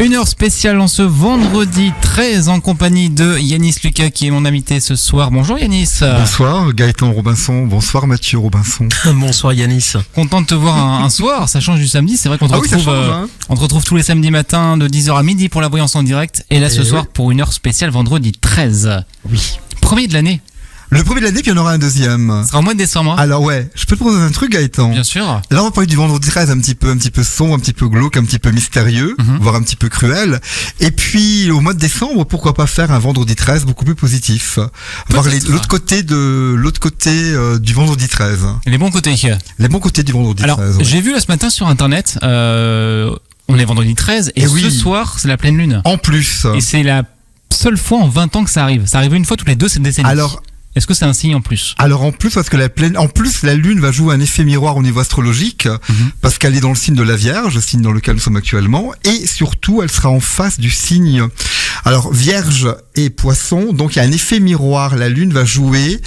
Une heure spéciale en ce vendredi 13 en compagnie de Yanis Lucas qui est mon invité ce soir. Bonjour Yanis. Bonsoir Gaëtan Robinson, bonsoir Mathieu Robinson. Bonsoir Yanis. Content de te voir un soir, ça change du samedi, c'est vrai qu'on te on te retrouve tous les samedis matins de 10h à midi pour la brillance en direct et là ce soir pour une heure spéciale vendredi 13. Oui. Premier de l'année. Le premier de l'année, puis il y en aura un deuxième. Ce sera au mois de décembre. Alors ouais, je peux te proposer un truc Gaëtan. Bien sûr. Là on va parler du vendredi 13 un petit peu sombre, un petit peu glauque, un petit peu mystérieux, voire un petit peu cruel. Et puis au mois de décembre, pourquoi pas faire un vendredi 13 beaucoup plus positif. Voir l'autre côté du vendredi 13. Les bons côtés. Les bons côtés du vendredi 13. Alors, j'ai vu là ce matin sur internet, on est vendredi 13 et ce soir c'est la pleine lune. En plus. Et c'est la seule fois en 20 ans que ça arrive. Ça arrive une fois toutes les 2 décennies. Alors, est-ce que c'est un signe en plus? Alors en plus, parce que la lune va jouer un effet miroir au niveau astrologique, parce qu'elle est dans le signe de la Vierge, le signe dans lequel nous sommes actuellement, et surtout elle sera en face du signe. Alors Vierge et Poisson, donc il y a un effet miroir. La lune va jouer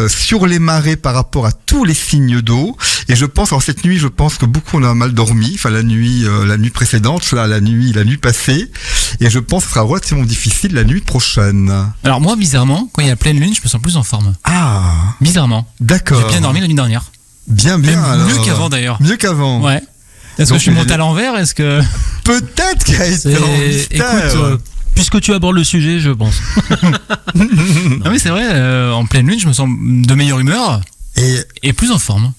sur les marées par rapport à tous les signes d'eau. Et je pense, alors cette nuit, je pense que beaucoup on a mal dormi. Enfin la nuit précédente, la nuit passée. Et je pense que ce sera relativement difficile la nuit prochaine. Alors moi, bizarrement, quand il y a pleine lune, je me sens plus en forme. Ah. Bizarrement. D'accord. J'ai bien dormi la nuit dernière. Bien. Même alors. Mieux qu'avant d'ailleurs. Mieux qu'avant. Ouais. Est-ce que je suis monté à l'envers? Est-ce que peut-être Gaëtan. Écoute. Puisque tu abordes le sujet, je pense. Non mais c'est vrai, en pleine lune, je me sens de meilleure humeur et plus en forme.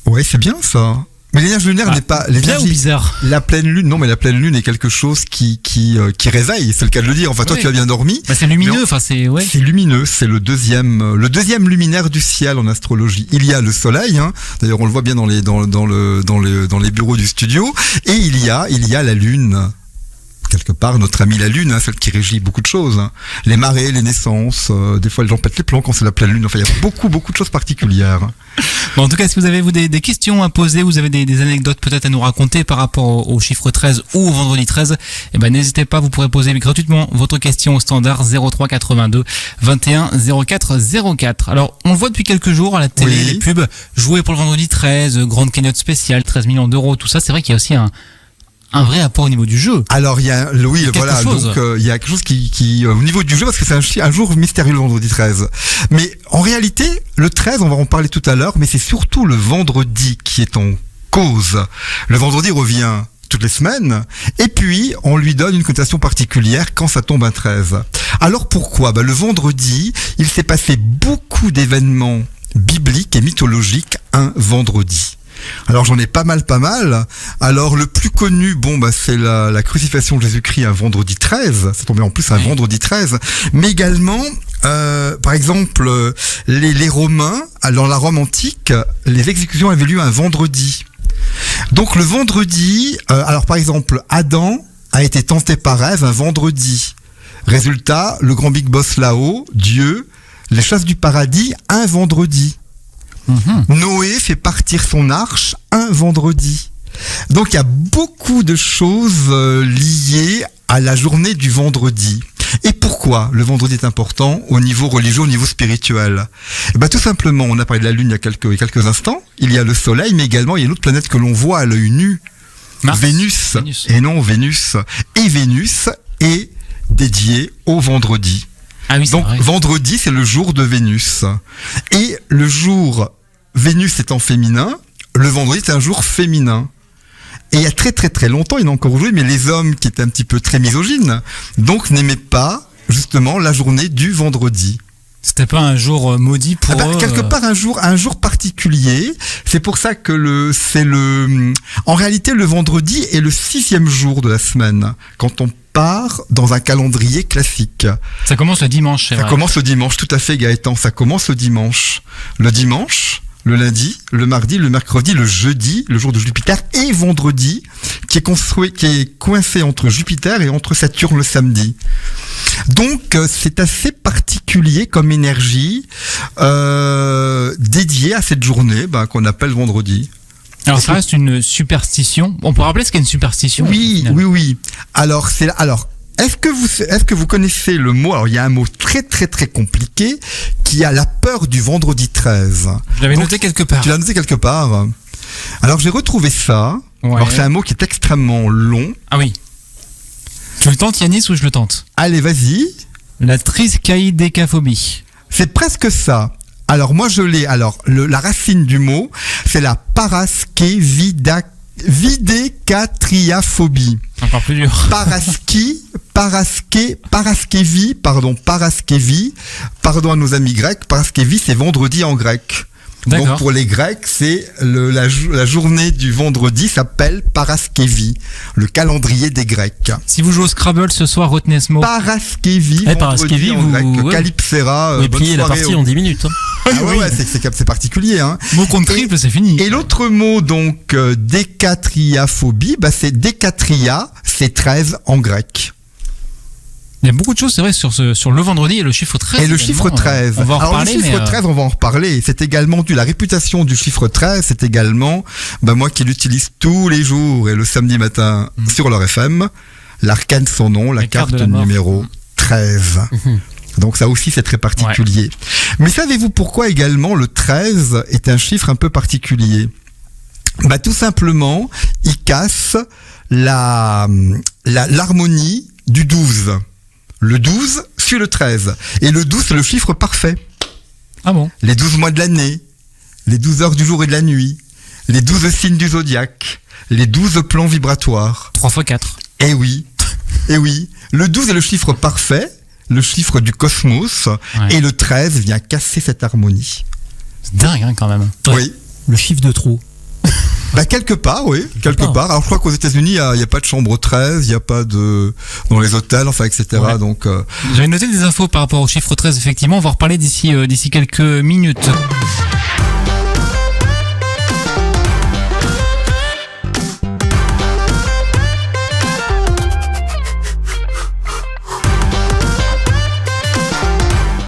Ouais, c'est bien ça. Mais l'énergie lunaire n'est pas bien ou bizarre. La pleine lune, non, mais la pleine lune est quelque chose qui réveille, c'est le cas de le dire. Enfin, toi, tu as bien dormi. Bah, c'est lumineux, enfin c'est C'est lumineux, c'est le deuxième luminaire du ciel en astrologie. Il y a le soleil, hein. D'ailleurs, on le voit bien dans les bureaux du studio, et il y a la lune. Quelque part, notre amie la lune, hein, celle qui régit beaucoup de choses, hein. Les marées, les naissances, des fois les gens pètent les plombs quand c'est la pleine lune. Enfin, il y a beaucoup de choses particulières. Bon, en tout cas, si vous avez des questions à poser, vous avez des anecdotes peut-être à nous raconter par rapport au chiffre 13 ou au vendredi 13, eh ben n'hésitez pas, vous pourrez poser gratuitement votre question au standard 03 82 21 04 04. Alors, on le voit depuis quelques jours à la télé, les pubs jouées pour le vendredi 13, grande cagnotte spéciale, 13 millions d'euros, tout ça. C'est vrai qu'il y a aussi un vrai apport au niveau du jeu. Alors il y a donc il y a quelque chose qui au niveau du jeu, parce que c'est un jour mystérieux le vendredi 13. Mais en réalité, le 13, on va en parler tout à l'heure, mais c'est surtout le vendredi qui est en cause. Le vendredi revient toutes les semaines, et puis on lui donne une connotation particulière quand ça tombe un 13. Alors pourquoi ? Le vendredi, il s'est passé beaucoup d'événements bibliques et mythologiques un vendredi. Alors j'en ai pas mal. Alors le plus connu, c'est la crucifixion de Jésus-Christ un vendredi 13. Ça tombait en plus un vendredi 13. Mais également, par exemple, les Romains, dans la Rome antique, les exécutions avaient lieu un vendredi. Donc le vendredi, alors par exemple, Adam a été tenté par Ève un vendredi. Résultat, le grand big boss là-haut, Dieu, les chasses du paradis, un vendredi. Noé fait partir son arche un vendredi. Donc il y a beaucoup de choses liées à la journée du vendredi. Et pourquoi le vendredi est important au niveau religieux, au niveau spirituel ? Tout simplement, on a parlé de la lune il y a quelques instants. Il y a le soleil, mais également il y a une autre planète que l'on voit à l'œil nu. Vénus. Et non Vénus. Et Vénus est dédiée au vendredi. Ah oui, donc vendredi, c'est le jour de Vénus. Et le jour Vénus étant féminin, le vendredi c'est un jour féminin. Et il y a très longtemps, il y en a encore aujourd'hui, mais les hommes qui étaient un petit peu très misogynes, donc n'aimaient pas justement la journée du vendredi. C'était pas un jour maudit pour eux. Quelque part un jour particulier. C'est pour ça que en réalité le vendredi est le 6e jour de la semaine. Quand on part dans un calendrier classique. Ça commence le dimanche, c'est vrai. Ça commence le dimanche, tout à fait Gaëtan, ça commence le dimanche. Le dimanche, le lundi, le mardi, le mercredi, le jeudi, le jour de Jupiter, et vendredi, qui est coincé entre Jupiter et entre Saturne le samedi. Donc c'est assez particulier comme énergie dédiée à cette journée qu'on appelle vendredi. Alors ça reste une superstition. On peut rappeler ce qu'est une superstition ? Oui. Alors est-ce que vous connaissez le mot ? Alors il y a un mot très compliqué qui a la peur du vendredi 13. Je l'avais noté quelque part. Tu l'as noté quelque part. Alors j'ai retrouvé ça. Ouais. Alors c'est un mot qui est extrêmement long. Ah oui. le tente Yanis ou je le tente? Allez, vas-y. La triskaïdécaphobie. C'est presque ça. Alors moi je l'ai. Alors la racine du mot, c'est la paraskevidécatriaphobie. Encore plus dur. Paraskevi, pardon à nos amis grecs, paraskevi c'est vendredi en grec. D'accord. Donc pour les Grecs, c'est la journée du vendredi s'appelle Paraskevi, le calendrier des Grecs. Si vous jouez au Scrabble ce soir, retenez ce mot. Vendredi en grec. Calypsera. Vous pliez la partie en 10 minutes. C'est particulier. Hein. Mot contre triple, c'est fini. Et l'autre mot, donc, décatriaphobie, c'est décatria, c'est 13 en grec. Il y a beaucoup de choses, c'est vrai, sur le vendredi et le chiffre 13. Et le chiffre 13. On va en reparler. Le chiffre 13, on va en reparler. C'est également dû, la réputation du chiffre 13, c'est également, moi qui l'utilise tous les jours et le samedi matin sur leur FM, l'arcane son nom, la carte numéro 13. Donc ça aussi, c'est très particulier. Ouais. Mais savez-vous pourquoi également le 13 est un chiffre un peu particulier? Tout simplement, il casse l'harmonie du 12. Le 12 suit le 13. Et le 12, c'est le chiffre parfait. Ah bon? Les 12 mois de l'année, les 12 heures du jour et de la nuit, les 12 signes du zodiaque, les 12 plans vibratoires. 3 x 4. Eh oui. Le 12 est le chiffre parfait, le chiffre du cosmos, et le 13 vient casser cette harmonie. C'est dingue, hein, quand même. Oui. Le chiffre de trop. Quelque part, oui. Quelque part. Alors, je crois qu'aux États-Unis, il n'y a pas de chambre 13, il n'y a pas de, dans les hôtels, etc. Ouais. Donc, J'avais noté des infos par rapport au chiffre 13, effectivement. On va en reparler d'ici quelques minutes.